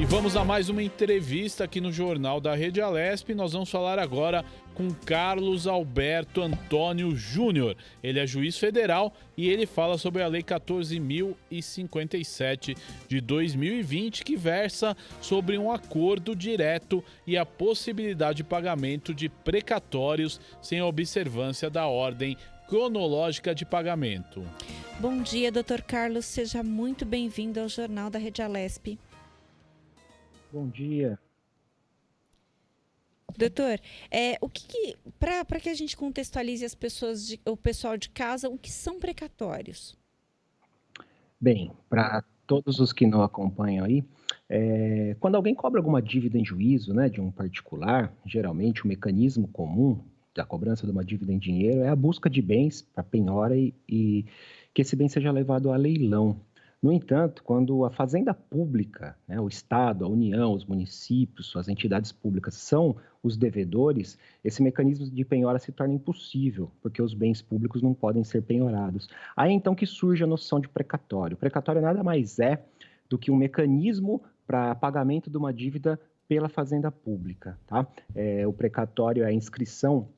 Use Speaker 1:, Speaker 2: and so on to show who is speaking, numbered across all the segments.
Speaker 1: E vamos a mais uma entrevista aqui no Jornal da Rede Alesp. Nós vamos falar agora com Carlos Alberto Antônio Júnior. Ele é juiz federal e ele fala sobre a Lei 14.057 de 2020, que versa sobre um acordo direto e a possibilidade de pagamento de precatórios sem observância da ordem cronológica de pagamento.
Speaker 2: Bom dia, Dr. Carlos. Seja muito bem-vindo ao Jornal da Rede Alesp.
Speaker 3: Bom dia.
Speaker 2: Doutor, para que a gente contextualize o pessoal de casa, o que são precatórios?
Speaker 3: Bem, para todos os que não acompanham aí, quando alguém cobra alguma dívida em juízo, né, de um particular, geralmente o mecanismo comum da cobrança de uma dívida em dinheiro é a busca de bens para penhora e que esse bem seja levado a leilão. No entanto, quando a fazenda pública, né, o Estado, a União, os municípios, suas entidades públicas são os devedores, esse mecanismo de penhora se torna impossível, porque os bens públicos não podem ser penhorados. Aí então que surge a noção de precatório. O precatório nada mais é do que um mecanismo para pagamento de uma dívida pela fazenda pública. Tá? O precatório é a inscrição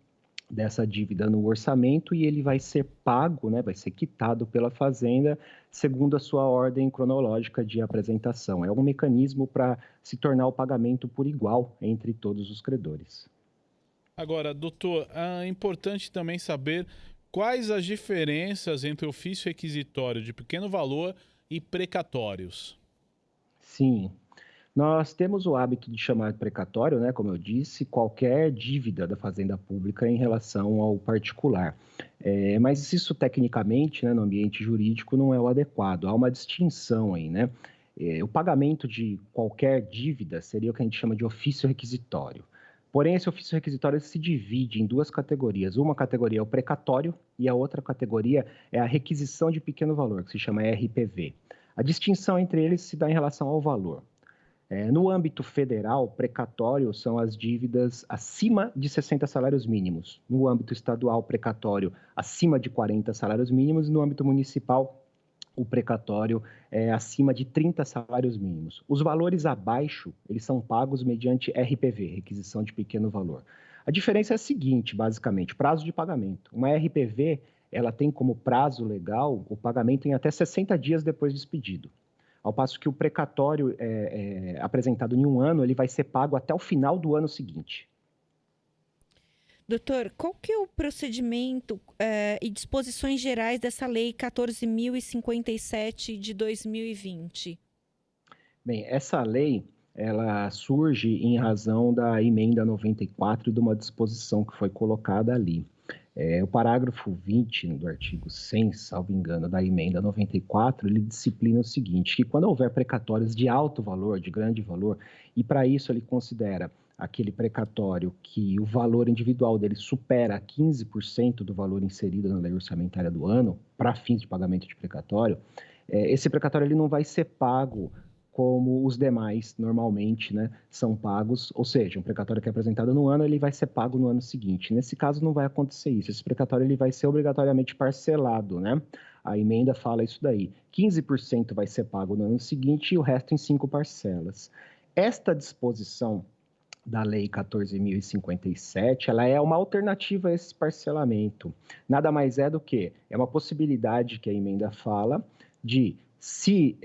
Speaker 3: dessa dívida no orçamento e ele vai ser pago, né, vai ser quitado pela fazenda segundo a sua ordem cronológica de apresentação. É um mecanismo para se tornar o pagamento por igual entre todos os credores.
Speaker 1: Agora, doutor, é importante também saber quais as diferenças entre ofício requisitório de pequeno valor e precatórios.
Speaker 3: Sim. Nós temos o hábito de chamar de precatório, né, como eu disse, qualquer dívida da fazenda pública em relação ao particular. Mas isso tecnicamente, né, no ambiente jurídico, não é o adequado. Há uma distinção aí, né? O pagamento de qualquer dívida seria o que a gente chama de ofício requisitório. Porém, esse ofício requisitório se divide em duas categorias. Uma categoria é o precatório e a outra categoria é a requisição de pequeno valor, que se chama RPV. A distinção entre eles se dá em relação ao valor. No âmbito federal, precatório são as dívidas acima de 60 salários mínimos. No âmbito estadual, precatório acima de 40 salários mínimos. E no âmbito municipal, o precatório é acima de 30 salários mínimos. Os valores abaixo, eles são pagos mediante RPV, requisição de pequeno valor. A diferença é a seguinte, basicamente, prazo de pagamento. Uma RPV, ela tem como prazo legal o pagamento em até 60 dias depois do expedido. Ao passo que o precatório apresentado em um ano, ele vai ser pago até o final do ano seguinte.
Speaker 2: Doutor, qual que é o procedimento e disposições gerais dessa Lei 14.057 de 2020?
Speaker 3: Bem, essa lei, ela surge em razão da emenda 94 e de uma disposição que foi colocada ali. O parágrafo 20 do artigo 100, salvo engano, da emenda 94, ele disciplina o seguinte, que quando houver precatórios de alto valor, de grande valor, e para isso ele considera aquele precatório que o valor individual dele supera 15% do valor inserido na lei orçamentária do ano, para fins de pagamento de precatório, esse precatório ele não vai ser pago como os demais normalmente, né, são pagos, ou seja, um precatório que é apresentado no ano, ele vai ser pago no ano seguinte. Nesse caso não vai acontecer isso, esse precatório ele vai ser obrigatoriamente parcelado, né? A emenda fala isso daí. 15% vai ser pago no ano seguinte e o resto em 5 parcelas. Esta disposição da Lei 14.057, ela é uma alternativa a esse parcelamento. Nada mais é do que, é uma possibilidade que a emenda fala de se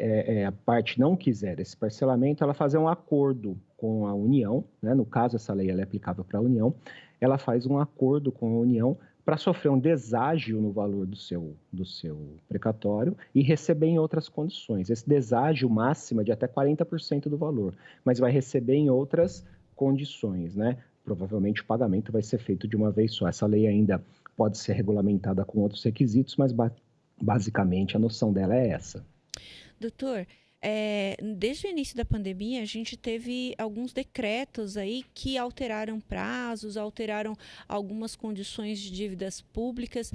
Speaker 3: a parte não quiser esse parcelamento, ela fazer um acordo com a União, né? No caso, essa lei ela é aplicável para a União, ela faz um acordo com a União para sofrer um deságio no valor do seu precatório e receber em outras condições. Esse deságio máximo é de até 40% do valor, mas vai receber em outras condições, né? Provavelmente o pagamento vai ser feito de uma vez só. Essa lei ainda pode ser regulamentada com outros requisitos, mas basicamente a noção dela é essa.
Speaker 2: Doutor, desde o início da pandemia, a gente teve alguns decretos aí que alteraram prazos, alteraram algumas condições de dívidas públicas.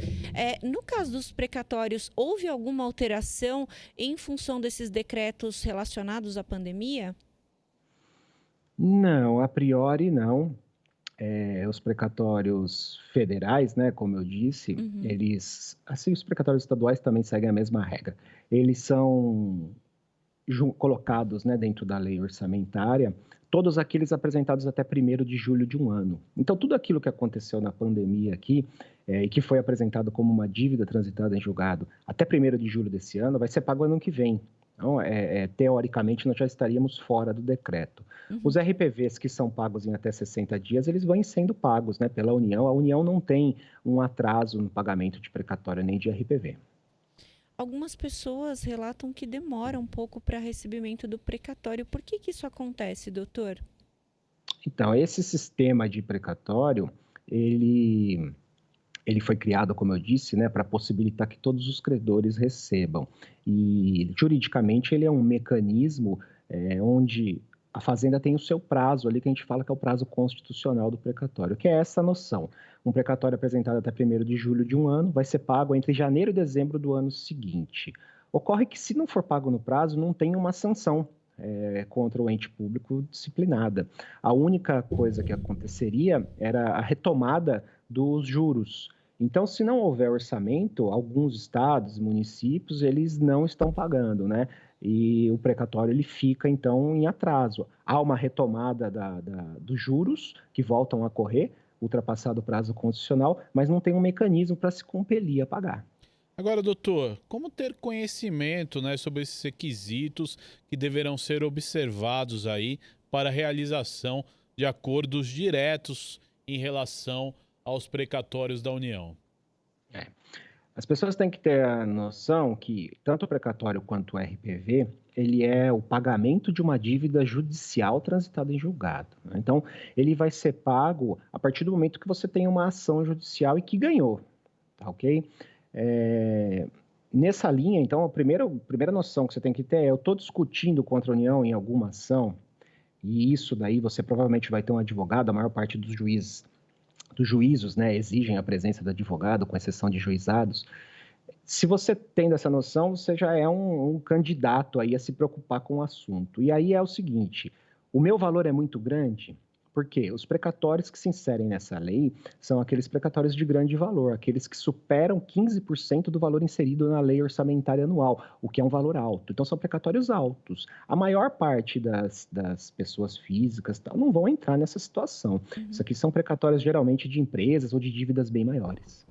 Speaker 2: No caso dos precatórios, houve alguma alteração em função desses decretos relacionados à pandemia?
Speaker 3: Não, a priori não. Os precatórios federais, né, como eu disse, eles, assim, os precatórios estaduais também seguem a mesma regra. Eles são colocados, né, dentro da lei orçamentária, todos aqueles apresentados até 1º de julho de um ano. Então, tudo aquilo que aconteceu na pandemia aqui, e que foi apresentado como uma dívida transitada em julgado até 1º de julho desse ano, vai ser pago ano que vem. Então, teoricamente, nós já estaríamos fora do decreto. Os RPVs que são pagos em até 60 dias, eles vão sendo pagos, né, pela União. A União não tem um atraso no pagamento de precatório nem de RPV.
Speaker 2: Algumas pessoas relatam que demora um pouco para recebimento do precatório. Por que isso acontece, doutor?
Speaker 3: Então, esse sistema de precatório, ele foi criado, como eu disse, né, para possibilitar que todos os credores recebam. E, juridicamente, ele é um mecanismo onde a Fazenda tem o seu prazo ali, que a gente fala que é o prazo constitucional do precatório, que é essa noção. Um precatório apresentado até 1º de julho de um ano vai ser pago entre janeiro e dezembro do ano seguinte. Ocorre que, se não for pago no prazo, não tem uma sanção contra o ente público disciplinada. A única coisa que aconteceria era a retomada dos juros. Então, se não houver orçamento, alguns estados, municípios, eles não estão pagando, né? E o precatório ele fica, então, em atraso. Há uma retomada dos juros que voltam a correr, ultrapassado o prazo constitucional, mas não tem um mecanismo para se compelir a pagar.
Speaker 1: Agora, doutor, como ter conhecimento, né, sobre esses requisitos que deverão ser observados aí para a realização de acordos diretos em relação aos precatórios da União?
Speaker 3: As pessoas têm que ter a noção que tanto o precatório quanto o RPV, ele é o pagamento de uma dívida judicial transitada em julgado, né? Então, ele vai ser pago a partir do momento que você tem uma ação judicial e que ganhou, tá ok? Nessa linha, então, a primeira noção que você tem que ter é: eu estou discutindo contra a União em alguma ação, e isso daí você provavelmente vai ter um advogado. A maior parte dos juízos, né, exigem a presença do advogado, com exceção de juizados. Se você tem essa noção, você já é um candidato aí a se preocupar com o assunto. E aí é o seguinte: o meu valor é muito grande, porque os precatórios que se inserem nessa lei são aqueles precatórios de grande valor, aqueles que superam 15% do valor inserido na lei orçamentária anual, o que é um valor alto. Então, são precatórios altos. A maior parte das pessoas físicas não vão entrar nessa situação. Isso aqui são precatórios geralmente de empresas ou de dívidas bem maiores.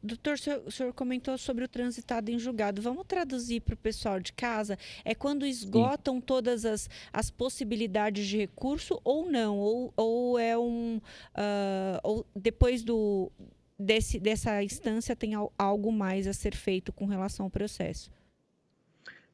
Speaker 2: Doutor, o senhor comentou sobre o transitado em julgado. Vamos traduzir para o pessoal de casa? É quando esgotam todas as possibilidades de recurso ou não? Ou é ou depois dessa instância tem algo mais a ser feito com relação ao processo?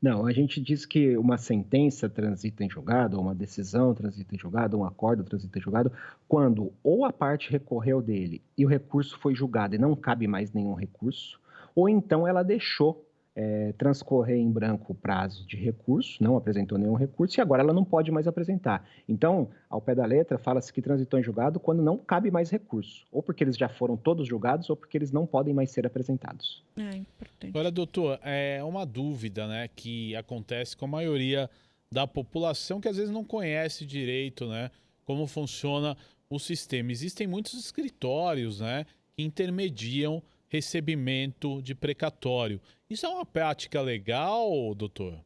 Speaker 3: Não, a gente diz que uma sentença transita em julgado, ou uma decisão transita em julgado, um acordo transita em julgado, quando ou a parte recorreu dele e o recurso foi julgado e não cabe mais nenhum recurso, ou então ela deixou transcorrer em branco o prazo de recurso, não apresentou nenhum recurso, e agora ela não pode mais apresentar. Então, ao pé da letra, fala-se que transitou em julgado quando não cabe mais recurso, ou porque eles já foram todos julgados, ou porque eles não podem mais ser apresentados.
Speaker 2: Importante.
Speaker 1: Agora, doutor, é uma dúvida, né, que acontece com a maioria da população, que às vezes não conhece direito, né, como funciona o sistema. Existem muitos escritórios, né, que intermediam recebimento de precatório. Isso é uma prática legal, doutor?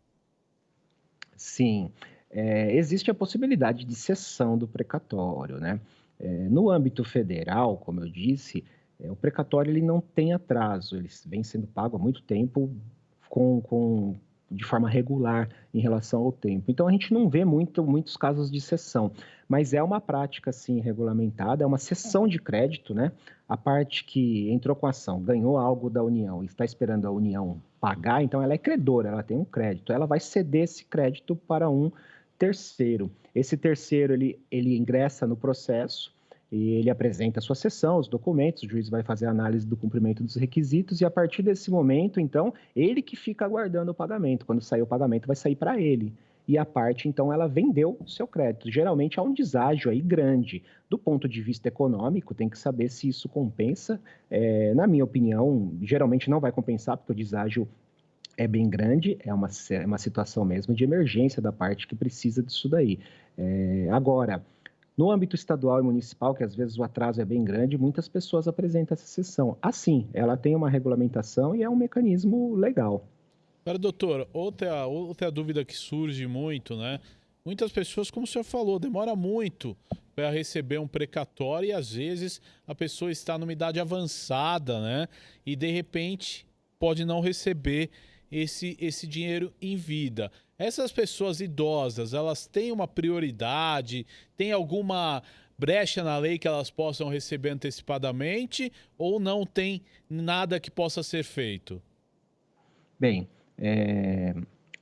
Speaker 3: Sim, existe a possibilidade de cessão do precatório, né? No âmbito federal, como eu disse, o precatório ele não tem atraso, ele vem sendo pago há muito tempo de forma regular em relação ao tempo. Então, a gente não vê muitos casos de cessão, mas é uma prática, sim, regulamentada, é uma cessão de crédito, né? A parte que entrou com a ação, ganhou algo da União e está esperando a União pagar, então ela é credora, ela tem um crédito, ela vai ceder esse crédito para um terceiro. Esse terceiro, ele ingressa no processo e ele apresenta a sua sessão, os documentos, o juiz vai fazer a análise do cumprimento dos requisitos e, a partir desse momento, então, ele que fica aguardando o pagamento. Quando sair o pagamento, vai sair para ele. E a parte, então, ela vendeu o seu crédito. Geralmente há um deságio aí grande. Do ponto de vista econômico, tem que saber se isso compensa. Na minha opinião, geralmente não vai compensar, porque o deságio é bem grande, é uma situação mesmo de emergência da parte que precisa disso daí. Agora, no âmbito estadual e municipal, que às vezes o atraso é bem grande, muitas pessoas apresentam essa cessão. Assim, ela tem uma regulamentação e é um mecanismo legal.
Speaker 1: Agora, doutor, outra dúvida que surge muito, né? Muitas pessoas, como o senhor falou, demora muito para receber um precatório e às vezes a pessoa está numa idade avançada, né? E de repente pode não receber esse dinheiro em vida. Essas pessoas idosas, elas têm uma prioridade? Tem alguma brecha na lei que elas possam receber antecipadamente ou não tem nada que possa ser feito?
Speaker 3: Bem,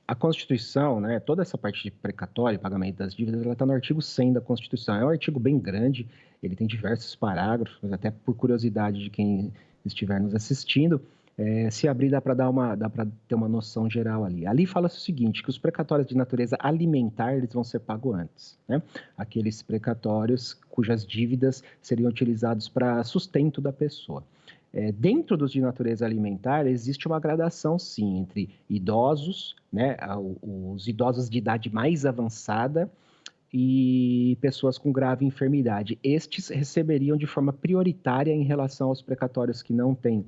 Speaker 3: a Constituição, né, toda essa parte de precatório, pagamento das dívidas, ela está no artigo 100 da Constituição. É um artigo bem grande, ele tem diversos parágrafos, mas até por curiosidade de quem estiver nos assistindo, se abrir dá para ter uma noção geral ali. Ali fala-se o seguinte, que os precatórios de natureza alimentar, eles vão ser pagos antes, né? Aqueles precatórios cujas dívidas seriam utilizados para sustento da pessoa. Dentro dos de natureza alimentar, existe uma gradação, sim, entre idosos, né, os idosos de idade mais avançada e pessoas com grave enfermidade. Estes receberiam de forma prioritária em relação aos precatórios que não têm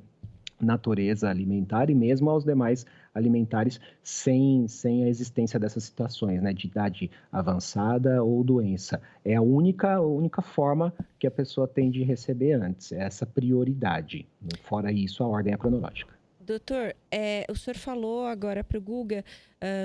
Speaker 3: natureza alimentar e mesmo aos demais alimentares sem a existência dessas situações, né, de idade avançada ou doença. É a única forma que a pessoa tem de receber antes, é essa prioridade. Fora isso, a ordem é cronológica.
Speaker 2: Doutor, o senhor falou agora para o Guga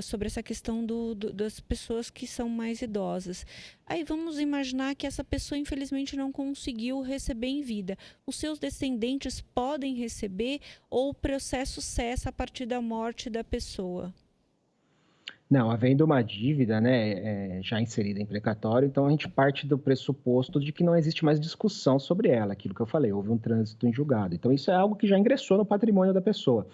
Speaker 2: sobre essa questão das pessoas que são mais idosas. Aí vamos imaginar que essa pessoa infelizmente não conseguiu receber em vida. Os seus descendentes podem receber ou o processo cessa a partir da morte da pessoa?
Speaker 3: Não, havendo uma dívida, né, já inserida em precatório, então a gente parte do pressuposto de que não existe mais discussão sobre ela, aquilo que eu falei, houve um trânsito em julgado. Então isso é algo que já ingressou no patrimônio da pessoa,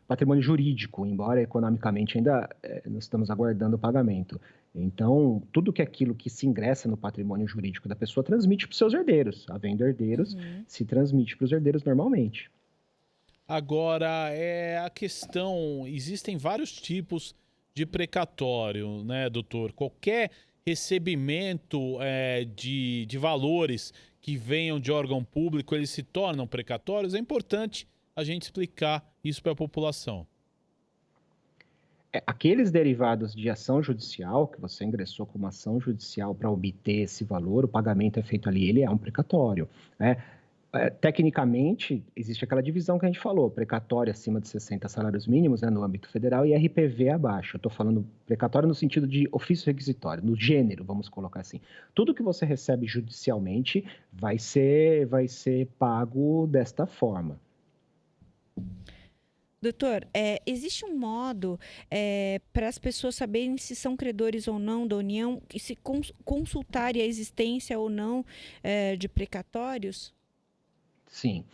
Speaker 3: patrimônio jurídico, embora economicamente ainda nós estamos aguardando o pagamento. Então, tudo que aquilo que se ingressa no patrimônio jurídico da pessoa transmite para os seus herdeiros. Havendo herdeiros, se transmite para os herdeiros normalmente.
Speaker 1: Agora, a questão, existem vários tipos de precatório, né, doutor? Qualquer recebimento de valores que venham de órgão público, eles se tornam precatórios? É importante a gente explicar isso para a população.
Speaker 3: Aqueles derivados de ação judicial, que você ingressou com uma ação judicial para obter esse valor, o pagamento é feito ali, ele é um precatório, né? Tecnicamente, existe aquela divisão que a gente falou, precatório acima de 60 salários mínimos, né, no âmbito federal, e RPV abaixo. Eu estou falando precatório no sentido de ofício requisitório, no gênero, vamos colocar assim. Tudo que você recebe judicialmente vai ser pago desta forma.
Speaker 2: Doutor, existe um modo para as pessoas saberem se são credores ou não da União e se consultarem a existência ou não de precatórios?
Speaker 3: Sim.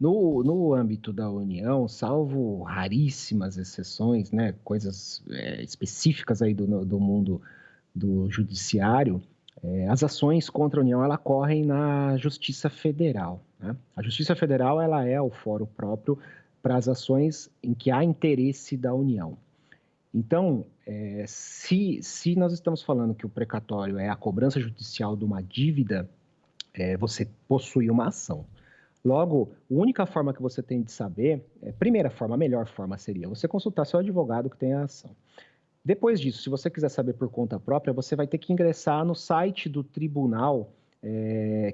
Speaker 3: No âmbito da União, salvo raríssimas exceções, né, coisas específicas aí do mundo do judiciário, as ações contra a União ela correm na Justiça Federal, né? A Justiça Federal ela é o fórum próprio para as ações em que há interesse da União. Então, se nós estamos falando que o precatório é a cobrança judicial de uma dívida, você possui uma ação. Logo, a única forma que você tem de saber, primeira forma, a melhor forma seria você consultar seu advogado que tem a ação. Depois disso, se você quiser saber por conta própria, você vai ter que ingressar no site do tribunal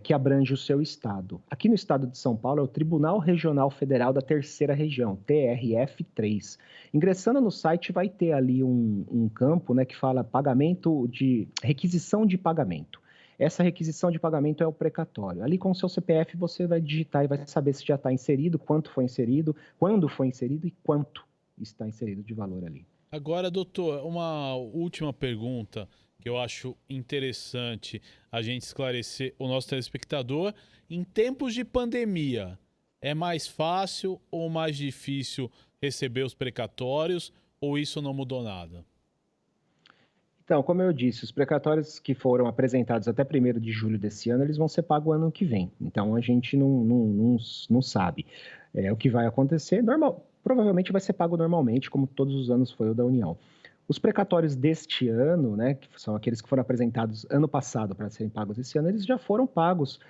Speaker 3: que abrange o seu estado. Aqui no estado de São Paulo é o Tribunal Regional Federal da Terceira Região, TRF3. Ingressando no site vai ter ali um campo, né, que fala requisição de pagamento. Essa requisição de pagamento é o precatório. Ali com o seu CPF você vai digitar e vai saber se já está inserido, quanto foi inserido, quando foi inserido e quanto está inserido de valor ali.
Speaker 1: Agora, doutor, uma última pergunta que eu acho interessante a gente esclarecer o nosso telespectador. Em tempos de pandemia, é mais fácil ou mais difícil receber os precatórios ou isso não mudou nada?
Speaker 3: Então, como eu disse, os precatórios que foram apresentados até 1º de julho desse ano, eles vão ser pagos ano que vem. Então, a gente não sabe. O que vai acontecer, provavelmente vai ser pago normalmente, como todos os anos foi o da União. Os precatórios deste ano, né, que são aqueles que foram apresentados ano passado para serem pagos esse ano, eles já foram pagos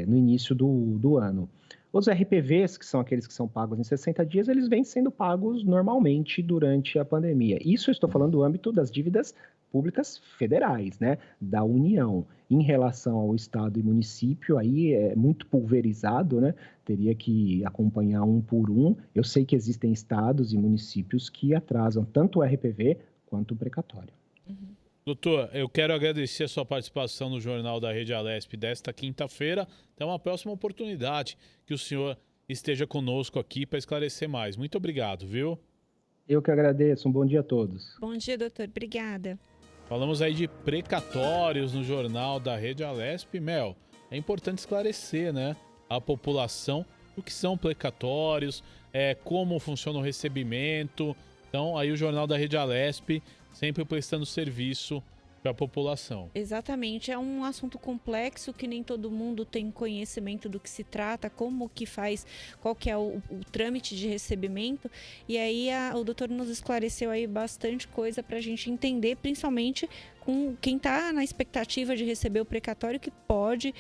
Speaker 3: no início do ano. Os RPVs, que são aqueles que são pagos em 60 dias, eles vêm sendo pagos normalmente durante a pandemia. Isso eu estou falando do âmbito das dívidas públicas federais, né, da União. Em relação ao Estado e município, aí é muito pulverizado, né, teria que acompanhar um por um. Eu sei que existem estados e municípios que atrasam tanto o RPV quanto o precatório.
Speaker 1: Doutor, eu quero agradecer a sua participação no Jornal da Rede Alesp desta quinta-feira. Até uma próxima oportunidade que o senhor esteja conosco aqui para esclarecer mais. Muito obrigado, viu?
Speaker 3: Eu que agradeço. Um bom dia a todos.
Speaker 2: Bom dia, doutor. Obrigada.
Speaker 1: Falamos aí de precatórios no Jornal da Rede Alesp. Mel, é importante esclarecer, né, a população o que são precatórios, como funciona o recebimento. Então, aí o Jornal da Rede Alesp sempre prestando serviço para a população.
Speaker 2: Exatamente, é um assunto complexo que nem todo mundo tem conhecimento do que se trata, como que faz, qual que é o trâmite de recebimento, e aí o doutor nos esclareceu aí bastante coisa para a gente entender, principalmente com quem está na expectativa de receber o precatório, que pode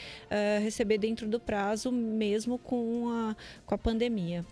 Speaker 2: receber dentro do prazo, mesmo com a pandemia.